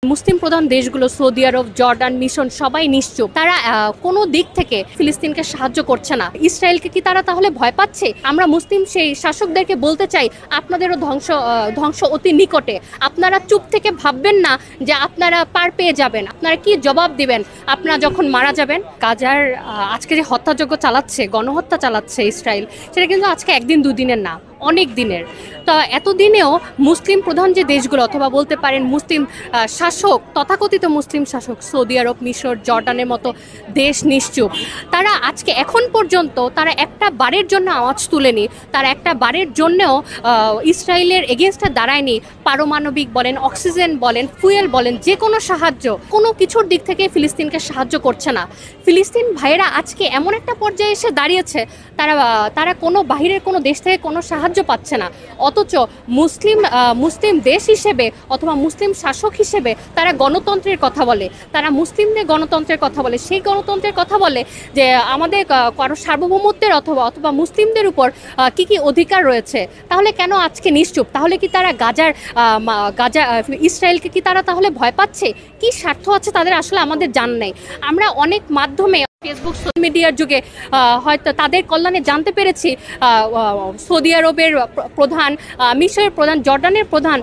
মুসলিম প্রধান দেশগুলো সৌদি আরব, জর্ডান, মিশর সবাই নিশ্চুপ। তারা কোনো দিক থেকে ফিলিস্তিনকে সাহায্য করছে না। ইসরায়েলকে কি তারা তাহলে ভয় পাচ্ছে? আমরা মুসলিম সেই শাসকদেরকে বলতে চাই, আপনাদেরও ধ্বংস অতি নিকটে। আপনারা চুপ থেকে ভাববেন না যে আপনারা পার পেয়ে যাবেন। আপনারা কি জবাব দিবেন আপনারা যখন মারা যাবেন? গাজার আজকে যে হত্যাযজ্ঞ চালাচ্ছে, গণহত্যা চালাচ্ছে ইসরায়েল, সেটা কিন্তু আজকে একদিন দুদিনের না, অনেক দিনের। তো এতদিনেও মুসলিম প্রধান যে দেশগুলো, অথবা বলতে পারেন মুসলিম শাসক, তথাকথিত মুসলিম শাসক সৌদি আরব, মিশর, জর্ডানের মতো দেশ নিশ্চুপ। তারা আজকে এখন পর্যন্ত তারা একটা বারের জন্য আওয়াজ তুলেনি, তারা একটা বারের জন্যও ইসরায়েলের এগেনস্টে দাঁড়ায়নি। পারমাণবিক বলেন, অক্সিজেন বলেন, ফুয়েল বলেন, যে কোনো সাহায্য, কোনো কিছুর দিক থেকে ফিলিস্তিনকে সাহায্য করছে না। ফিলিস্তিন ভাইয়েরা আজকে এমন একটা পর্যায়ে এসে দাঁড়িয়েছে, তারা কোনো বাহিরের কোনো দেশ থেকে কোনো সাহায্য পাচ্ছে না। অথচ মুসলিম দেশ হিসেবে অথবা মুসলিম শাসক হিসেবে তারা গণতন্ত্রের কথা বলে, তারা মুসলিমদের গণতন্ত্রের কথা বলে। সেই গণতন্ত্রের কথা বলে যে আমাদের কারো সার্বভৌমত্বের অথবা মুসলিমদের উপর কি কি অধিকার রয়েছে। তাহলে কেন আজকে নিশ্চুপ? তাহলে কি তারা গাজা ইসরায়েলকে কি তারা তাহলে ভয় পাচ্ছে? কি স্বার্থ আছে তাদের আসলে আমাদের জানা নেই। আমরা অনেক মাধ্যমে ফেসবুক, সোশ্যাল মিডিয়ার যুগে হয়তো তাদের কল্যাণে জানতে পেরেছি সৌদি আরবের প্রধান, মিশরের প্রধান, জর্ডানের প্রধান,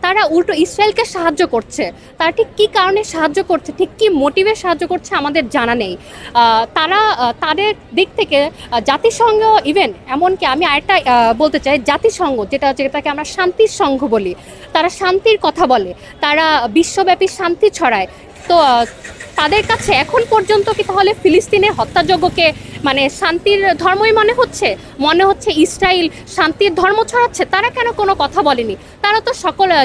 তারা উল্টো ইসরায়েলকে সাহায্য করছে। তারা ঠিক কী কারণে সাহায্য করছে, ঠিক কী মোটিভে সাহায্য করছে আমাদের জানা নেই। তাদের দিক থেকে জাতিসংঘ, ইভেন এমনকি আমি আরেকটা বলতে চাই, জাতিসংঘ যেটাকে আমরা শান্তির সংঘ বলি, তারা শান্তির কথা বলে, তারা বিশ্বব্যাপী শান্তি ছড়ায়। তো তাদের কাছে এখন পর্যন্ত কি তাহলে ফিলিস্তিনের হত্যাযজ্ঞকে মানে শান্তির ধর্মই মনে হচ্ছে ইসরায়েল শান্তির ধর্ম ছড়াচ্ছে? তারা কেন কোনো কথা বলেনি? তারা তো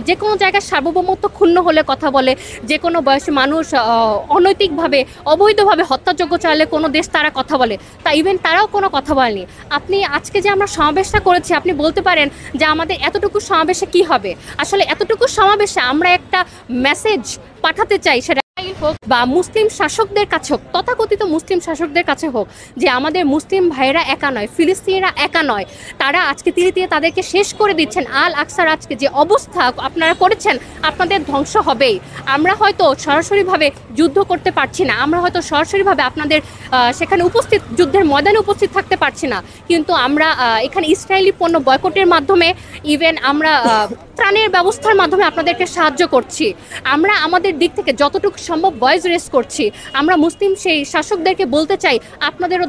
যে কোনো জায়গায় সার্বভৌমত্ব ক্ষুণ্ণ হলে কথা বলে, যে কোনো বয়সী মানুষ অনৈতিকভাবে, অবৈধভাবে হত্যাযজ্ঞ চালালে কোনো দেশ তারা কথা বলে। ইভেন তারাও কোনো কথা বলেনি। আপনি আজকে যে আমরা সমাবেশটা করেছি, আপনি বলতে পারেন যে আমাদের এতটুকু সমাবেশে কি হবে? আসলে এতটুকু সমাবেশে আমরা একটা মেসেজ পাঠাতে চাই, সেটা হোক বা মুসলিম শাসকদের কাছে হোক, তথাকথিত মুসলিম শাসকদের কাছে হোক, যে আমাদের মুসলিম ভাইয়েরা একা নয়, ফিলিস্তিনিরা একা নয়। তারা আজকে ধীরে ধীরে তাদেরকে শেষ করে দিচ্ছেন। আল আকসার আজকে যে অবস্থা আপনারা করেছেন, আপনাদের ধ্বংস হবেই। আমরা হয়তো সরাসরিভাবে যুদ্ধ করতে পারছি না, আমরা হয়তো সরাসরিভাবে আপনাদের সেখানে যুদ্ধের ময়দানে উপস্থিত থাকতে পারছি না, কিন্তু আমরা এখানে ইসরায়েলি পণ্য বয়কটের মাধ্যমে, ইভেন আমরা ত্রাণের ব্যবস্থার মাধ্যমে আপনাদেরকে সাহায্য করছি। আমরা আমাদের দিক থেকে যতটুকু সম্ভব ভয়েস রেজ করছি। আমরা মুসলিম সেই শাসকদেরকে বলতে চাই, আপনাদেরও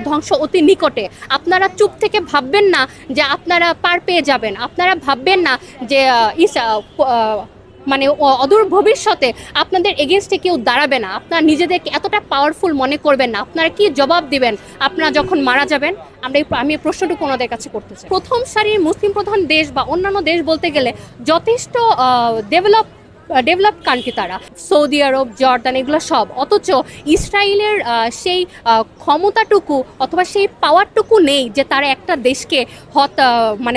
ধ্বংস অতি নিকটে। আপনারা চুপ থেকে ভাববেন না যে আপনারা পার পেয়ে যাবেন। আপনারা ভাববেন না যে মানে অদূর ভবিষ্যতে আপনাদের এগেনস্টে কেউ দাঁড়াবে না। আপনারা নিজেদেরকে এতটা পাওয়ারফুল মনে করবেন না। আপনারা কি জবাব দিবেন আপনারা যখন মারা যাবেন? আমি প্রশ্নটুকু ওনাদের কাছে করতে চাই। প্রথম সারির মুসলিম প্রধান দেশ বা অন্যান্য দেশ বলতে গেলে যথেষ্ট ডেভেলপ কান্ট্রি, তারা সৌদি আরব, জর্ডান, এগুলো সব। অথচ ইসরায়েলের সেই ক্ষমতাটুকু অথবা সেই পাওয়ারটুকু নেই যে তারা একটা দেশকে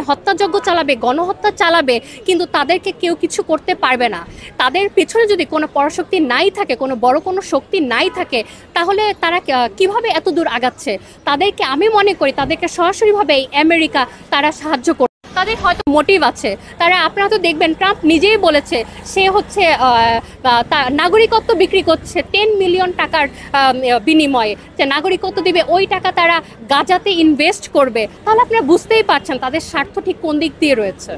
হত্যাযজ্ঞ চালাবে, গণহত্যা চালাবে, কিন্তু তাদেরকে কেউ কিছু করতে পারবে না। তাদের পেছনে যদি কোনো পরাশক্তি নাই থাকে, কোনো বড় কোনো শক্তি নাই থাকে, তাহলে তারা কিভাবে এত দূর আগাচ্ছে? আমি মনে করি তাদেরকে সরাসরিভাবে আমেরিকা তারা সাহায্য করে। তাদের হয়তো মোটিভ আছে। আপনারা তো দেখবেন, ট্রাম্প নিজেই বলেছে সে হচ্ছে নাগরিকত্ব বিক্রি করছে 10 মিলিয়ন টাকার বিনিময়ে, যে নাগরিকত্ব দিবে, ওই টাকা তারা গাজাতে ইনভেস্ট করবে। তাহলে আপনারা বুঝতেই পারছেন তাদের স্বার্থ ঠিক কোন দিক দিয়ে রয়েছে।